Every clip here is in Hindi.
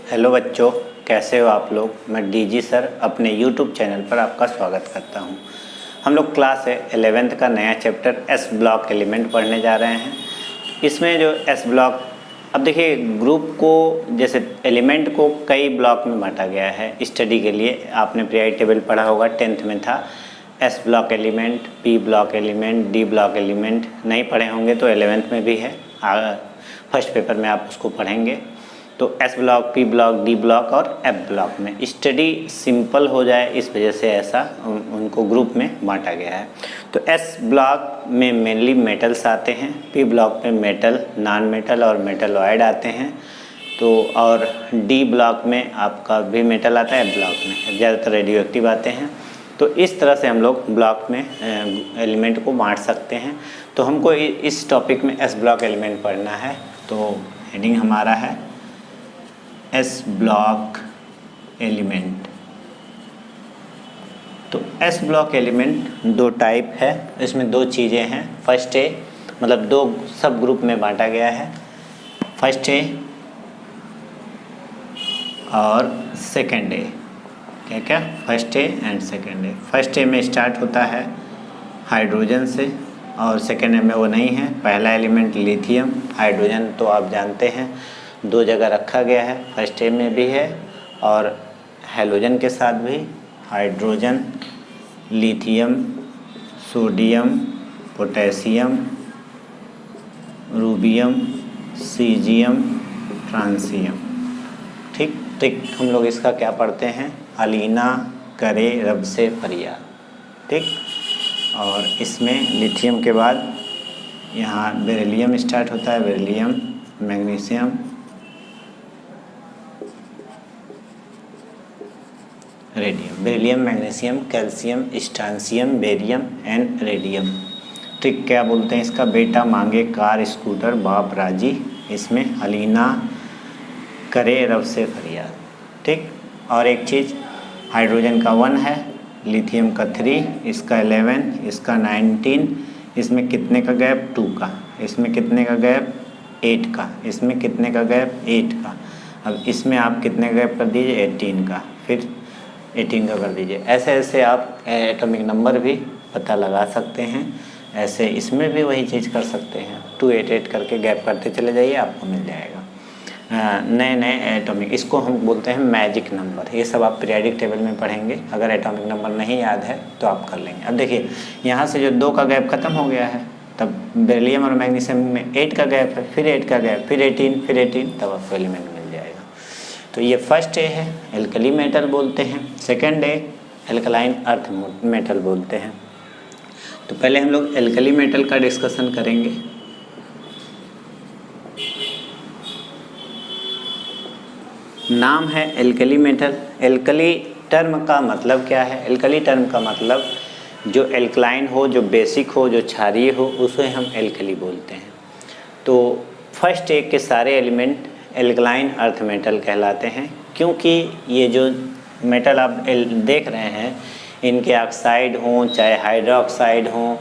हेलो बच्चों, कैसे हो आप लोग। मैं डीजी सर अपने यूट्यूब चैनल पर आपका स्वागत करता हूं। हम लोग क्लास 11th का नया चैप्टर एस ब्लॉक एलिमेंट पढ़ने जा रहे हैं। इसमें जो एस ब्लॉक, अब देखिए ग्रुप को जैसे एलिमेंट को कई ब्लॉक में बांटा गया है स्टडी के लिए। आपने पीरियोडिक टेबल पढ़ा होगा, 10th में था S block element, P block element, D block element. नहीं पढ़े होंगे तो 11th में भी है, फर्स्ट पेपर में आप उसको पढ़ेंगे। तो S block, P block, D block और एफ ब्लॉक में स्टडी सिंपल हो जाए, इस वजह से ऐसा उनको ग्रुप में बांटा गया है। तो एस ब्लॉक में मेनली मेटल्स आते हैं, पी ब्लॉक में मेटल, नॉन मेटल और मेटलॉइड आते हैं। तो और डी ब्लॉक में आपका भी मेटल आता है, एफ ब्लॉक में ज़्यादातर रेडियो एक्टिव आते हैं। तो इस तरह से हम लोग ब्लॉक में एलिमेंट को बांट सकते हैं। तो हमको इस टॉपिक में एस ब्लॉक एलिमेंट पढ़ना है। तो हेडिंग हमारा है एस ब्लॉक एलिमेंट। तो एस ब्लॉक एलिमेंट दो टाइप है, इसमें दो चीज़ें हैं। फर्स्ट ए मतलब दो सब ग्रुप में बांटा गया है, फर्स्ट ए और सेकेंड ए। क्या क्या? First A and second A. First A में स्टार्ट होता है हाइड्रोजन से और सेकेंड ए में वो नहीं है। पहला एलिमेंट लिथियम, हाइड्रोजन तो आप जानते हैं दो जगह रखा गया है, फर्स्ट ए में भी है और हैलोजन के साथ भी। Hydrogen, lithium, sodium, potassium, rubidium, caesium, francium. ठीक ठीक, हम लोग इसका क्या पढ़ते हैं? अलीना करे रब से फरियाद। ठीक, और इसमें लिथियम के बाद यहाँ बेरिलियम स्टार्ट होता है, beryllium, magnesium, radium. Beryllium, magnesium, calcium, strontium, barium and radium. ठीक, क्या बोलते हैं इसका? बेटा मांगे कार स्कूटर बाप राजी, इसमें अलीना करे रब से फरियाद। ठीक, और एक चीज़, हाइड्रोजन का 1 है, लिथियम का 3, इसका 11, इसका 19, इसमें कितने का गैप? 2 का। इसमें कितने का गैप? 8 का। इसमें कितने का गैप? 8 का। अब इसमें आप कितने का गैप कर दीजिए? 18 का, फिर 18 का कर दीजिए। ऐसे ऐसे आप एटॉमिक नंबर भी पता लगा सकते हैं। ऐसे इसमें भी वही चीज़ कर सकते हैं, 288 करके गैप करते चले जाइए, आपको मिल जाएगा नए नए एटॉमिक। इसको हम बोलते हैं मैजिक नंबर। ये सब आप पीरियोडिक टेबल में पढ़ेंगे। अगर एटॉमिक नंबर नहीं याद है तो आप कर लेंगे। अब देखिए यहाँ से जो 2 का गैप ख़त्म हो गया है, तब बेरिलियम और मैग्नीशियम में 8 का गैप है, फिर 8 का गैप, फिर 18, फिर 18, तब आपको एलिमेंट मिल जाएगा। तो ये फर्स्ट ए है, एल्कली मेटल बोलते हैं। सेकेंड ए एल्कलाइन अर्थ मेटल बोलते हैं। तो पहले हम लोग एल्कली मेटल का डिस्कशन करेंगे। नाम है एल्कली मेटल। एल्कली टर्म का मतलब क्या है? एल्कली टर्म का मतलब जो एल्कलाइन हो, जो बेसिक हो, जो क्षारीय हो, उसे हम एल्कली बोलते हैं। तो फर्स्ट ए के सारे एलिमेंट एल्कलाइन अर्थ मेटल कहलाते हैं, क्योंकि ये जो मेटल आप देख रहे हैं, इनके ऑक्साइड हों चाहे हाइड्रोक्साइड हों,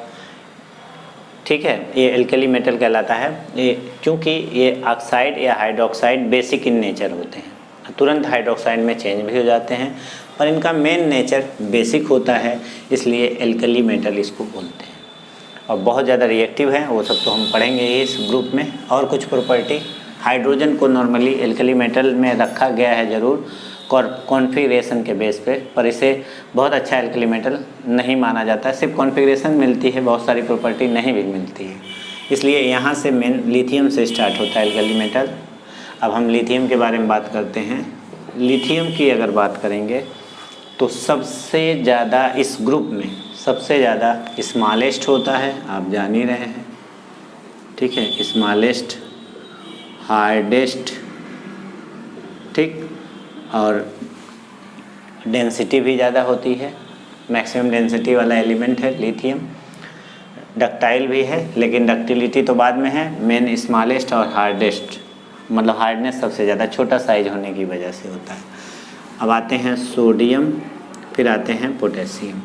ठीक है, ये एल्कली मेटल कहलाता है। ये क्योंकि ये ऑक्साइड या हाइड्रोक्साइड बेसिक इन नेचर होते हैं, तुरंत हाइड्रोक्साइड में चेंज भी हो जाते हैं, पर इनका मेन नेचर बेसिक होता है, इसलिए एल्कली मेटल इसको बोलते हैं। और बहुत ज़्यादा रिएक्टिव है, वो सब तो हम पढ़ेंगे इस ग्रुप में। और कुछ प्रॉपर्टी, हाइड्रोजन को नॉर्मली एल्कली मेटल में रखा गया है ज़रूर कॉन्फ़िगरेशन के बेस पे, पर इसे बहुत अच्छा एल्कली मेटल नहीं माना जाता है। सिर्फ कॉन्फ़िगरेशन मिलती है, बहुत सारी प्रॉपर्टी नहीं भी मिलती है। इसलिए यहाँ से मेन लिथियम से स्टार्ट होता है एल्कली मेटल। अब हम लिथियम के बारे में बात करते हैं। लिथियम की अगर बात करेंगे तो सबसे ज़्यादा इस ग्रुप में सबसे ज़्यादा स्मॉलेस्ट होता है, आप जान ही रहे हैं। ठीक है, स्मॉलेस्ट, हार्डेस्ट, ठीक, और डेंसिटी भी ज़्यादा होती है, मैक्सिमम डेंसिटी वाला एलिमेंट है लिथियम। डक्टाइल भी है, लेकिन डक्टिलिटी तो बाद में है। मेन स्मॉलेस्ट और हार्डेस्ट, मतलब हार्डनेस सबसे ज़्यादा छोटा साइज होने की वजह से होता है। अब आते हैं सोडियम, फिर आते हैं पोटेशियम।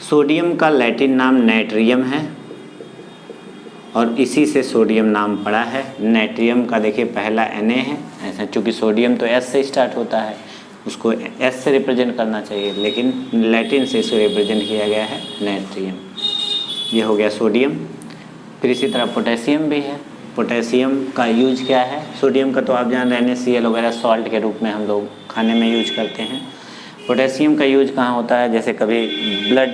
सोडियम का लैटिन नाम नाइट्रियम है और इसी से सोडियम नाम पड़ा है। नाइट्रियम का देखिए पहला Na है, ऐसा चूँकि सोडियम तो S से स्टार्ट होता है, उसको S से रिप्रेजेंट करना चाहिए, लेकिन लैटिन से इसको रिप्रेजेंट किया गया है नाइट्रियम। ये हो गया सोडियम। फिर इसी तरह पोटेशियम भी है। पोटेशियम का यूज क्या है? सोडियम का तो आप जान रहे हैं NaCl वगैरह सॉल्ट के रूप में हम लोग खाने में यूज करते हैं। पोटेशियम का यूज कहाँ होता है? जैसे कभी ब्लड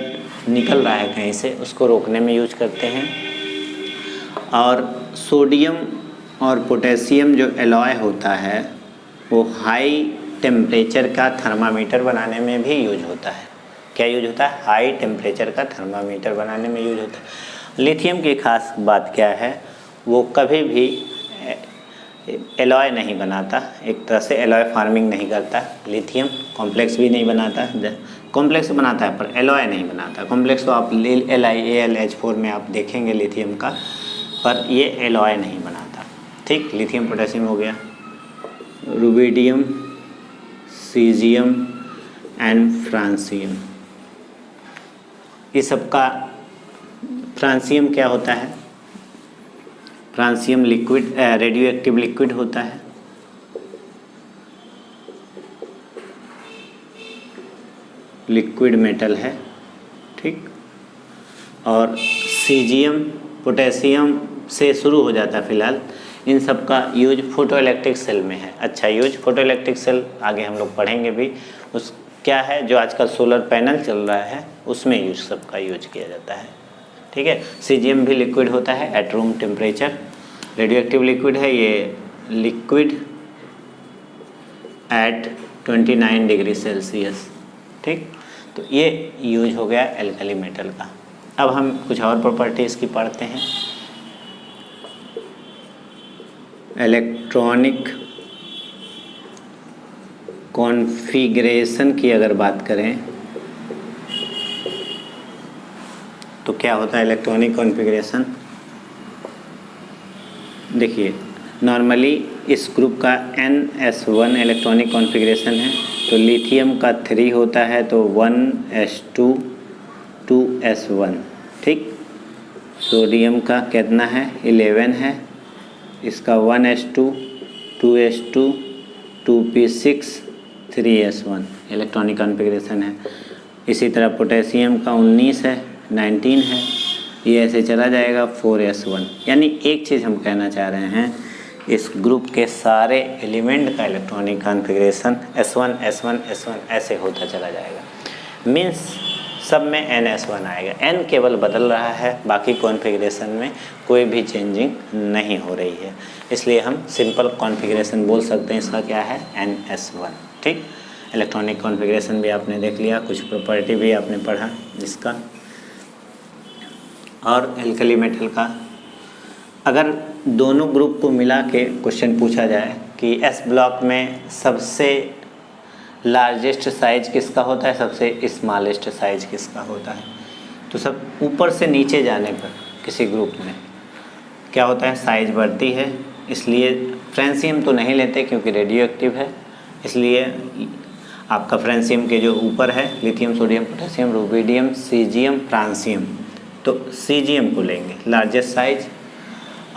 निकल रहा है कहीं से, उसको रोकने में यूज करते हैं। और सोडियम और पोटेशियम जो एलॉय होता है वो हाई टेम्परेचर का थर्मामीटर बनाने में भी यूज होता है। क्या यूज होता है? हाई टेम्परेचर का थर्मामीटर बनाने में यूज होता है। लिथियम की खास बात क्या है? वो कभी भी एलॉय नहीं बनाता, एक तरह से एलॉय फार्मिंग नहीं करता। लिथियम कॉम्प्लेक्स भी नहीं बनाता, कॉम्प्लेक्स बनाता है पर एलॉय नहीं बनाता। कॉम्प्लेक्स तो आप LiAlH4 में आप देखेंगे लिथियम का, पर ये एलॉय नहीं बनाता। ठीक, लिथियम पोटेशियम हो गया। रुबिडियम, सीजियम एंड फ्रांसियम, ये सबका फ्रांसियम क्या होता है? Francium liquid, radio active liquid होता है। लिक्विड मेटल है। ठीक, और सीजियम पोटेशियम से शुरू हो जाता है। फिलहाल इन सब का यूज फोटो इलेक्ट्रिक सेल में है। अच्छा यूज फोटो इलेक्ट्रिक सेल आगे हम लोग पढ़ेंगे भी। उस क्या है जो आजकल सोलर पैनल चल रहा है उसमें यूज सबका यूज किया जाता है। ठीक है, सीजियम भी लिक्विड होता है at room temperature. Radio active liquid है, ये लिक्विड एट 29 डिग्री सेल्सियस। ठीक, तो ये यूज हो गया एल्कली मेटल का। अब हम कुछ और प्रॉपर्टीज़ की पढ़ते हैं। इलेक्ट्रॉनिक कॉन्फ़िगरेशन की अगर बात करें तो क्या होता है इलेक्ट्रॉनिक कॉन्फ़िगरेशन? देखिए, नॉर्मली इस ग्रुप का NS1 इलेक्ट्रॉनिक कॉन्फ़िगरेशन है, तो लिथियम का 3 होता है तो 1s2 2s1। ठीक, सोडियम का कितना है? 11 है, इसका 1s2 2s2 2p6 3s1 electronic configuration है। इसी तरह पोटेशियम का 19 है, 19 है, ये ऐसे चला जाएगा 4s1। यानी एक चीज़ हम कहना चाह रहे हैं, इस ग्रुप के सारे एलिमेंट का electronic configuration S1 S1 S1 ऐसे होता चला जाएगा। मीन्स सब में NS1 आएगा। N केवल बदल रहा है, बाकी कॉन्फ़िगरेशन में कोई भी चेंजिंग नहीं हो रही है, इसलिए हम सिंपल कॉन्फ़िगरेशन बोल सकते हैं। इसका क्या है? NS1। ठीक, इलेक्ट्रॉनिक कॉन्फ़िगरेशन भी आपने देख लिया, कुछ प्रॉपर्टी भी आपने पढ़ा जिसका। और एल्कली मेटल का अगर दोनों ग्रुप को मिला के क्वेश्चन पूछा जाए कि S ब्लॉक में सबसे लार्जेस्ट साइज किसका होता है, सबसे स्मॉलेस्ट साइज किसका होता है, तो सब ऊपर से नीचे जाने पर किसी ग्रुप में क्या होता है? साइज बढ़ती है। इसलिए फ्रांसियम तो नहीं लेते क्योंकि रेडियो एक्टिव है, इसलिए आपका फ्रांसियम के जो ऊपर है lithium sodium potassium rubidium caesium francium, तो सीजियम को लेंगे लार्जेस्ट साइज,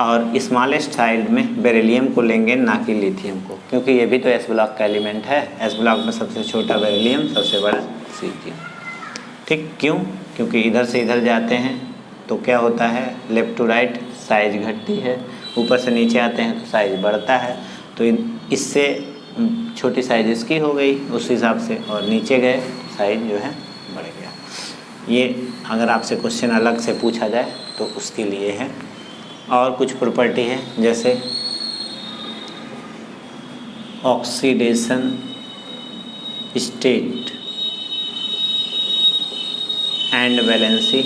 और स्मॉलेस्ट साइड में बेरिलियम को लेंगे, ना कि लिथियम को, क्योंकि ये भी तो S ब्लॉक का एलिमेंट है। S ब्लॉक में सबसे छोटा बेरिलियम, सबसे बड़ा सीजियम। ठीक, क्यों? क्योंकि इधर से इधर जाते हैं तो क्या होता है? लेफ़्ट टू राइट साइज घटती है, ऊपर से नीचे आते हैं तो साइज बढ़ता है। तो इससे छोटी साइज इसकी हो गई उस हिसाब से, और नीचे गए तो साइज जो है बढ़ गया। ये अगर आपसे क्वेश्चन अलग से पूछा जाए तो उसके लिए है। और कुछ प्रॉपर्टी है जैसे oxidation state and valency.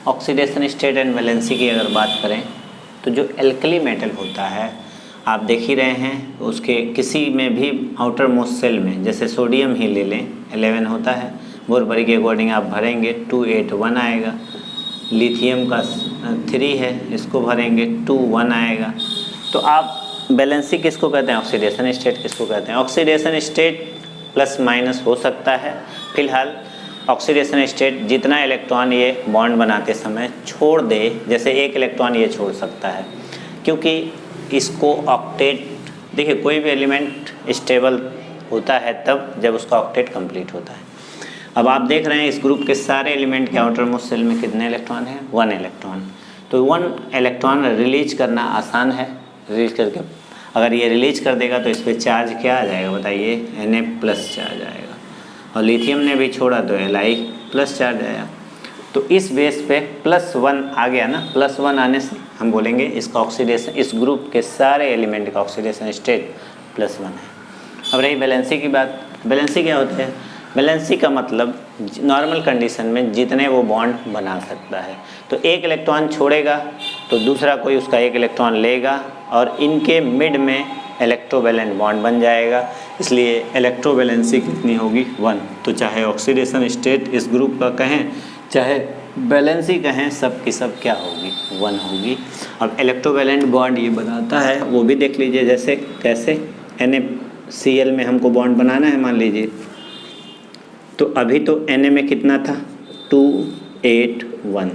Oxidation state and valency की अगर बात करें तो जो एल्कली मेटल होता है आप देख ही रहे हैं, उसके किसी में भी आउटर मोस्ट सेल में, जैसे सोडियम ही ले लें 11 होता है, बोरबरी के अकॉर्डिंग आप भरेंगे 281 आएगा। लिथियम का 3 है, इसको भरेंगे 21 आएगा। तो आप बैलेंसी किसको कहते हैं? ऑक्सीडेशन स्टेट किसको कहते हैं? ऑक्सीडेशन स्टेट प्लस माइनस हो सकता है। फिलहाल ऑक्सीडेशन स्टेट जितना इलेक्ट्रॉन ये बॉन्ड बनाते समय छोड़ दे, जैसे एक इलेक्ट्रॉन ये छोड़ सकता है, क्योंकि इसको ऑक्टेट, देखिए कोई भी एलिमेंट स्टेबल होता है तब जब उसका ऑक्टेट कंप्लीट होता है। अब आप देख रहे हैं इस ग्रुप के सारे एलिमेंट के आउटर मोस्ट शेल में कितने इलेक्ट्रॉन हैं? 1 इलेक्ट्रॉन। तो 1 इलेक्ट्रॉन रिलीज करना आसान है। रिलीज करके अगर ये रिलीज कर देगा तो इस पर चार्ज क्या आ जाएगा बताइए? Na+ चार्ज आएगा। और लिथियम ने भी छोड़ा तो Li+ चार्ज आया। तो इस बेस पे +1 आ गया ना, +1 आने से हम बोलेंगे इसका ऑक्सीडेशन, इस ग्रुप के सारे एलिमेंट का ऑक्सीडेशन स्टेट +1 है। अब रही वैलेंसी की बात। वैलेंसी क्या होता है? वैलेंसी का मतलब नॉर्मल कंडीशन में जितने वो बॉन्ड बना सकता है। तो एक इलेक्ट्रॉन छोड़ेगा तो दूसरा कोई उसका एक इलेक्ट्रॉन लेगा और इनके मिड में इलेक्ट्रोवैलेंट बॉन्ड बन जाएगा, इसलिए इलेक्ट्रोवैलेंसी कितनी होगी? 1। तो चाहे ऑक्सीडेशन स्टेट इस ग्रुप का कहें चाहे वैलेंसी कहें, सब की सब क्या होगी? 1 होगी। अब इलेक्ट्रोवैलेंट बॉन्ड ये बनाता है वो भी देख लीजिए, जैसे कैसे NaCl में हमको बॉन्ड बनाना है मान लीजिए, तो अभी तो Na में कितना था? 281।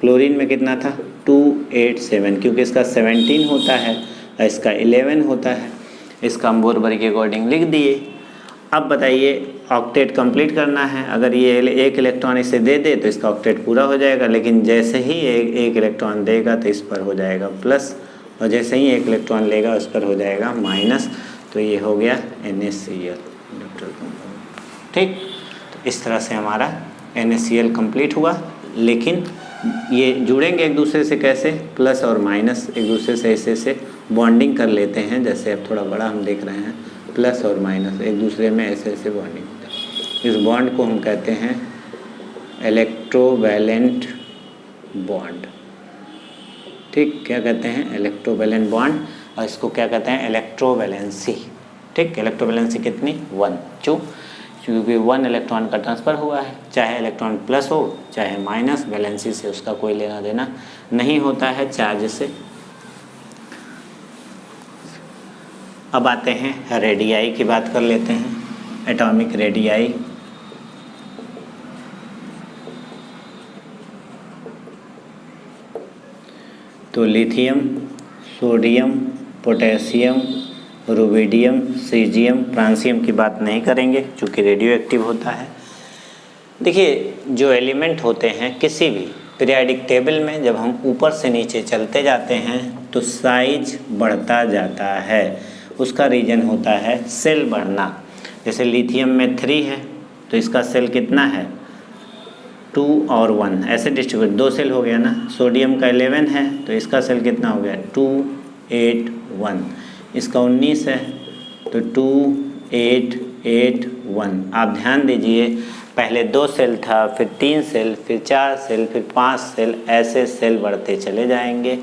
क्लोरीन में कितना था? 287, क्योंकि इसका 17 होता है और इसका 11 होता है। इसका हम बोरबरी के अकॉर्डिंग लिख दिए। अब बताइए ऑक्टेट कंप्लीट करना है, अगर ये एक इलेक्ट्रॉन इसे दे दे तो इसका ऑक्टेट पूरा हो जाएगा, लेकिन जैसे ही एक इलेक्ट्रॉन देगा तो इस पर हो जाएगा प्लस, और जैसे ही एक इलेक्ट्रॉन लेगा उस पर हो जाएगा माइनस। तो ये हो गया NaCl। ठीक, तो इस तरह से हमारा NaCl कंप्लीट हुआ। लेकिन ये जुड़ेंगे एक दूसरे से कैसे? प्लस और माइनस एक दूसरे से ऐसे बॉन्डिंग कर लेते हैं। जैसे अब थोड़ा बड़ा हम देख रहे हैं, प्लस और माइनस एक दूसरे में ऐसे बॉन्डिंग होता है। इस बॉन्ड को हम कहते हैं इलेक्ट्रोवैलेंट बॉन्ड। ठीक, क्या कहते हैं? Electrovalent bond. और इसको क्या कहते हैं? इलेक्ट्रोवैलेंसी। ठीक, इलेक्ट्रोवैलेंसी कितनी? 1। क्योंकि 1 इलेक्ट्रॉन का ट्रांसफ़र हुआ है, चाहे इलेक्ट्रॉन प्लस हो चाहे माइनस, वैलेंसी से उसका कोई लेना देना नहीं होता है चार्ज से। अब आते हैं रेडियाई की बात कर लेते हैं, एटॉमिक रेडियाई। तो lithium, sodium, potassium, rubidium, caesium, francium की बात नहीं करेंगे चूँकि रेडियो एक्टिव होता है। देखिए जो एलिमेंट होते हैं किसी भी पीरियाडिक टेबल में, जब हम ऊपर से नीचे चलते जाते हैं तो साइज बढ़ता जाता है। उसका रीज़न होता है सेल बढ़ना। जैसे लिथियम में 3 है तो इसका सेल कितना है? 2 और 1, ऐसे डिस्ट्रीब्यूट 2 सेल हो गया ना। सोडियम का 11 है तो इसका सेल कितना हो गया? 2, 8, 1। इसका 19 है तो 2, 8, 8, 1। आप ध्यान दीजिए, पहले 2 सेल था, फिर 3 सेल, फिर 4 सेल, फिर 5 सेल, ऐसे सेल बढ़ते चले जाएंगे।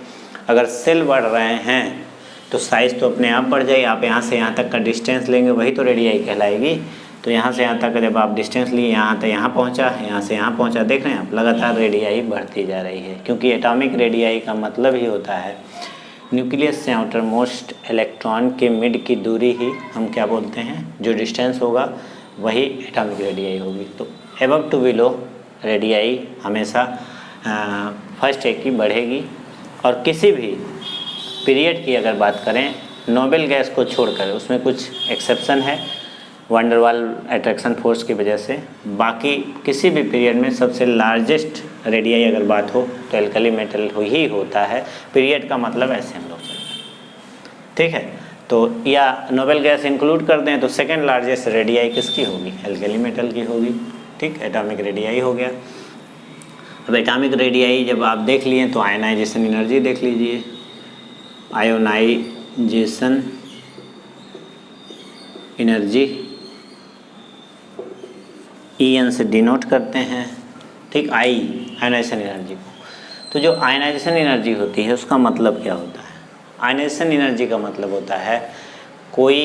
अगर सेल बढ़ रहे हैं तो साइज़ तो अपने आप बढ़ जाएगी। आप यहाँ से यहाँ तक का डिस्टेंस लेंगे वही तो रेडियाई कहलाएगी। तो यहाँ से यहाँ तक जब आप डिस्टेंस लिए, यहाँ तक यहाँ पहुँचा, यहाँ से यहाँ पहुँचा, देख रहे हैं आप लगातार रेडियाई बढ़ती जा रही है। क्योंकि एटॉमिक रेडियाई का मतलब ही होता है न्यूक्लियस से आउटर मोस्ट इलेक्ट्रॉन के मिड की दूरी ही हम क्या बोलते हैं? जो डिस्टेंस होगा वही एटॉमिक रेडियाई होगी। तो एबव टू बिलो रेडियाई हमेशा फर्स्ट एक की बढ़ेगी। और किसी भी पीरियड की अगर बात करें, नोबेल गैस को छोड़कर, उसमें कुछ एक्सेप्शन है वंडर वाल अट्रैक्शन फोर्स की वजह से, बाकी किसी भी पीरियड में सबसे लार्जेस्ट रेडियाई अगर बात हो तो एल्कली मेटल ही होता है। पीरियड का मतलब ऐसे हम लोग चलते हैं, ठीक है। तो या नोबेल गैस इंक्लूड कर दें तो सेकेंड लार्जेस्ट रेडियाई किसकी होगी? एल्कली मेटल की होगी। ठीक, एटॉमिक रेडियाई हो गया। अब एटॉमिक रेडियाई जब आप देख लिए तो आयनाइजेशन एनर्जी देख लीजिए। आयोनाइजेशन एनर्जी EN से डिनोट करते हैं। ठीक, आयनाइजेशन एनर्जी को। तो जो आयनाइजेशन एनर्जी होती है उसका मतलब क्या होता है? आयनाइजेशन एनर्जी का मतलब होता है कोई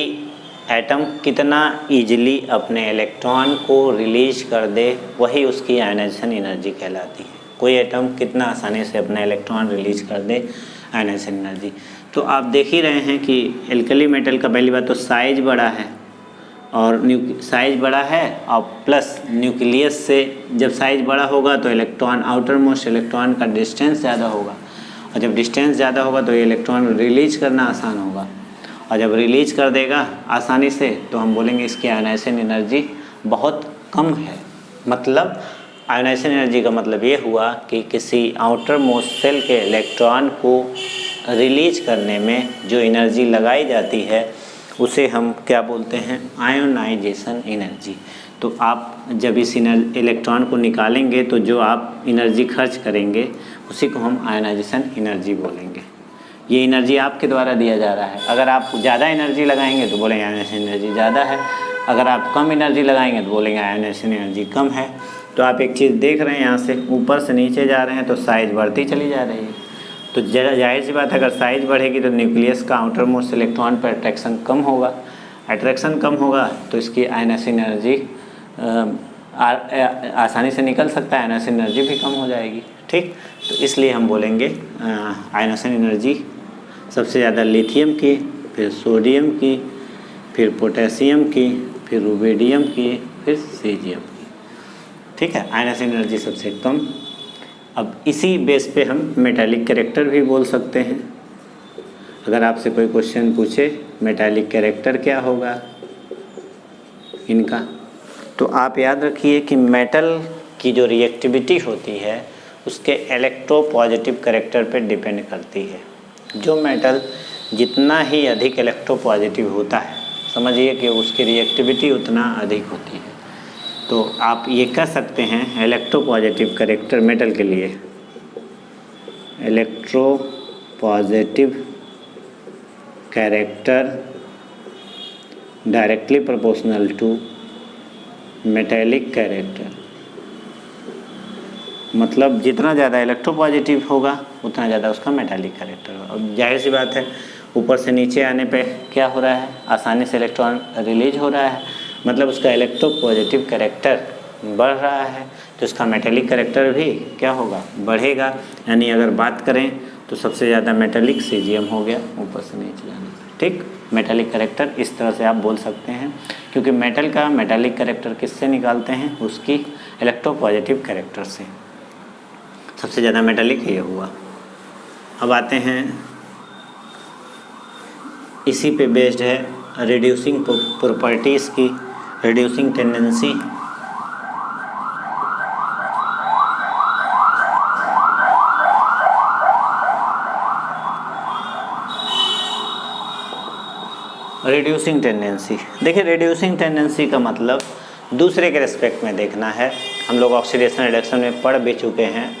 एटम कितना ईजिली अपने इलेक्ट्रॉन को रिलीज कर दे, वही उसकी आयनाइजेशन एनर्जी कहलाती है। कोई एटम कितना आसानी से अपना इलेक्ट्रॉन रिलीज कर दे, आयनाइजेशन एनर्जी। तो आप देख ही रहे हैं कि एल्कली मेटल का पहली बात तो साइज बड़ा है और साइज बड़ा है और प्लस न्यूक्लियस से जब साइज बड़ा होगा तो इलेक्ट्रॉन आउटर मोस्ट इलेक्ट्रॉन का डिस्टेंस ज़्यादा होगा, और जब डिस्टेंस ज़्यादा होगा तो ये इलेक्ट्रॉन रिलीज करना आसान होगा, और जब रिलीज कर देगा आसानी से तो हम बोलेंगे इसकी आयनाइजेशन एनर्जी बहुत कम है। मतलब आयनाइजेशन एनर्जी का मतलब ये हुआ कि किसी आउटर मोस्ट सेल के इलेक्ट्रॉन को रिलीज करने में जो एनर्जी लगाई जाती है उसे हम क्या बोलते हैं, आयोनाइजेशन एनर्जी। तो आप जब इस इलेक्ट्रॉन को निकालेंगे तो जो आप एनर्जी खर्च करेंगे उसी को हम आयोनाइजेशन एनर्जी बोलेंगे। ये एनर्जी आपके द्वारा दिया जा रहा है। अगर आप ज़्यादा एनर्जी लगाएंगे तो बोलेंगे आयोनाइजेशन एनर्जी ज़्यादा है, अगर आप कम एनर्जी लगाएंगे तो बोलेंगे आयोनाइजेशन एनर्जी कम है। तो आप एक चीज़ देख रहे हैं, यहाँ से ऊपर से नीचे जा रहे हैं तो साइज़ बढ़ती चली जा रही है। तो जाहिर सी बात है अगर साइज़ बढ़ेगी तो न्यूक्लियस का आउटर मोस्ट इलेक्ट्रॉन पर अट्रैक्शन कम होगा, अट्रैक्शन कम होगा तो इसकी आयनाइजेशन एनर्जी आसानी से निकल सकता है, आयनाइजेशन एनर्जी भी कम हो जाएगी। ठीक, तो इसलिए हम बोलेंगे आयनाइजेशन एनर्जी सबसे ज़्यादा लिथियम की, फिर सोडियम की, फिर पोटेशियम की, फिर रुबिडियम की, फिर सीजियम की। ठीक है, आयनाइजेशन एनर्जी सबसे कम। अब इसी बेस पे हम मेटालिक कैरेक्टर भी बोल सकते हैं। अगर आपसे कोई क्वेश्चन पूछे मेटालिक कैरेक्टर क्या होगा इनका, तो आप याद रखिए कि मेटल की जो रिएक्टिविटी होती है उसके इलेक्ट्रोपॉजिटिव कैरेक्टर पे डिपेंड करती है। जो मेटल जितना ही अधिक इलेक्ट्रोपॉजिटिव होता है, समझिए कि उसकी रिएक्टिविटी उतना अधिक होती है। तो आप ये कह सकते हैं इलेक्ट्रोपॉजिटिव कैरेक्टर मेटल के लिए, electropositive character directly proportional to metallic character. मतलब जितना ज़्यादा इलेक्ट्रोपॉजिटिव होगा उतना ज़्यादा उसका मेटालिक कैरेक्टर होगा। अब जाहिर सी बात है ऊपर से नीचे आने पे क्या हो रहा है, आसानी से इलेक्ट्रॉन रिलीज हो रहा है, मतलब उसका इलेक्ट्रोपॉजिटिव कैरेक्टर बढ़ रहा है, तो इसका मेटालिक कैरेक्टर भी क्या होगा, बढ़ेगा। यानी अगर बात करें तो सबसे ज़्यादा मेटालिक सीजियम हो गया ऊपर से नीचे जाने पर। ठीक, मेटालिक कैरेक्टर इस तरह से आप बोल सकते हैं, क्योंकि मेटल का मेटालिक कैरेक्टर किससे निकालते हैं, उसकी इलेक्ट्रोपॉजिटिव कैरेक्टर से। सबसे ज़्यादा मेटालिक ये हुआ। अब आते हैं, इसी पे बेस्ड है रिड्यूसिंग प्रॉपर्टीज़ की, रिड्यूसिंग टेंडेंसी। रिड्यूसिंग टेंडेंसी, देखिए रिड्यूसिंग टेंडेंसी का मतलब दूसरे के रिस्पेक्ट में देखना है। हम लोग ऑक्सीडेशन रिडक्शन में पढ़ भी चुके हैं,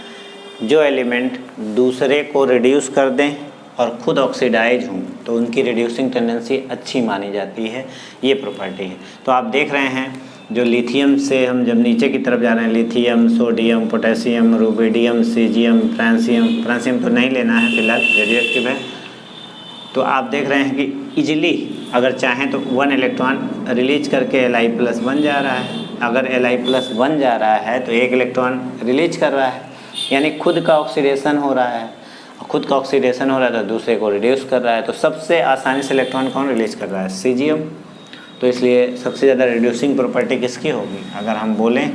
जो एलिमेंट दूसरे को रिड्यूस कर दें और ख़ुद ऑक्सीडाइज हों तो उनकी रिड्यूसिंग टेंडेंसी अच्छी मानी जाती है, ये प्रॉपर्टी है। तो आप देख रहे हैं जो लिथियम से हम जब नीचे की तरफ जा रहे हैं, lithium, sodium, potassium, rubidium, caesium, francium तो नहीं लेना है फिलहाल, रेडियोएक्टिव है। तो आप देख रहे हैं कि इजीली अगर चाहें तो 1 इलेक्ट्रॉन रिलीज करके Li+ बन जा रहा है। अगर Li+ बन जा रहा है तो 1 इलेक्ट्रॉन रिलीज कर रहा है, यानी खुद का ऑक्सीडेशन हो रहा है। खुद का ऑक्सीडेशन हो रहा है तो दूसरे को रिड्यूस कर रहा है। तो सबसे आसानी से इलेक्ट्रॉन कौन रिलीज कर रहा है, सीजियम। तो इसलिए सबसे ज़्यादा रिड्यूसिंग प्रॉपर्टी किसकी होगी, अगर हम बोलें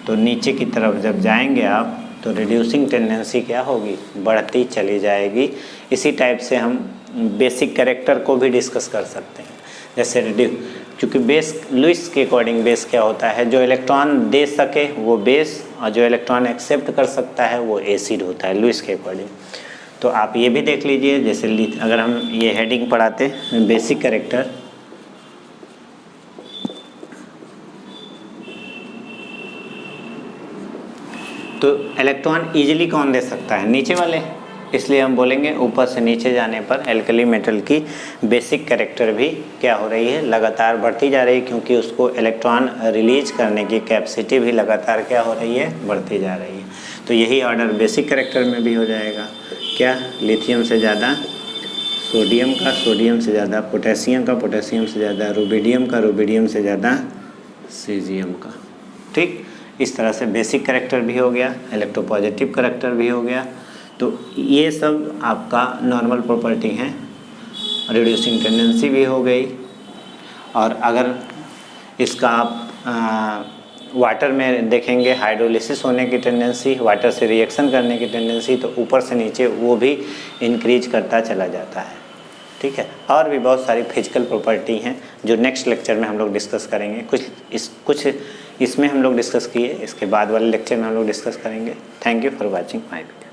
तो नीचे की तरफ जब जाएंगे आप तो रिड्यूसिंग टेंडेंसी क्या होगी, बढ़ती चली जाएगी। इसी टाइप से हम बेसिक कैरेक्टर को भी डिस्कस कर सकते हैं। जैसे क्योंकि बेस लुईस के अकॉर्डिंग बेस क्या होता है, जो इलेक्ट्रॉन दे सके वो बेस, और जो इलेक्ट्रॉन एक्सेप्ट कर सकता है वो एसिड होता है लुईस के अकॉर्डिंग। तो आप ये भी देख लीजिए, जैसे अगर हम ये हेडिंग पढ़ाते बेसिक कैरेक्टर, तो इलेक्ट्रॉन इजीली कौन दे सकता है, नीचे वाले। इसलिए हम बोलेंगे ऊपर से नीचे जाने पर एल्कली मेटल की बेसिक कैरेक्टर भी क्या हो रही है, लगातार बढ़ती जा रही है, क्योंकि उसको इलेक्ट्रॉन रिलीज करने की कैपेसिटी भी लगातार क्या हो रही है, बढ़ती जा रही है। तो यही ऑर्डर बेसिक कैरेक्टर में भी हो जाएगा, क्या, लिथियम से ज़्यादा सोडियम का, सोडियम से ज़्यादा पोटेशियम का, पोटेशियम से ज़्यादा रुबिडियम का, रुबिडियम से ज़्यादा सीजियम का। ठीक, इस तरह से बेसिक कैरेक्टर भी हो गया, इलेक्ट्रोपॉजिटिव कैरेक्टर भी हो गया। तो ये सब आपका नॉर्मल प्रॉपर्टी हैं। रिड्यूसिंग टेंडेंसी भी हो गई। और अगर इसका आप वाटर में देखेंगे हाइड्रोलिसिस होने की टेंडेंसी, वाटर से रिएक्शन करने की टेंडेंसी, तो ऊपर से नीचे वो भी इंक्रीज करता चला जाता है। ठीक है, और भी बहुत सारी फिजिकल प्रॉपर्टी हैं जो नेक्स्ट लेक्चर में हम लोग डिस्कस करेंगे। कुछ इसमें हम लोग डिस्कस किए, इसके बाद वाले लेक्चर में हम लोग डिस्कस करेंगे। Thank you for watching my video.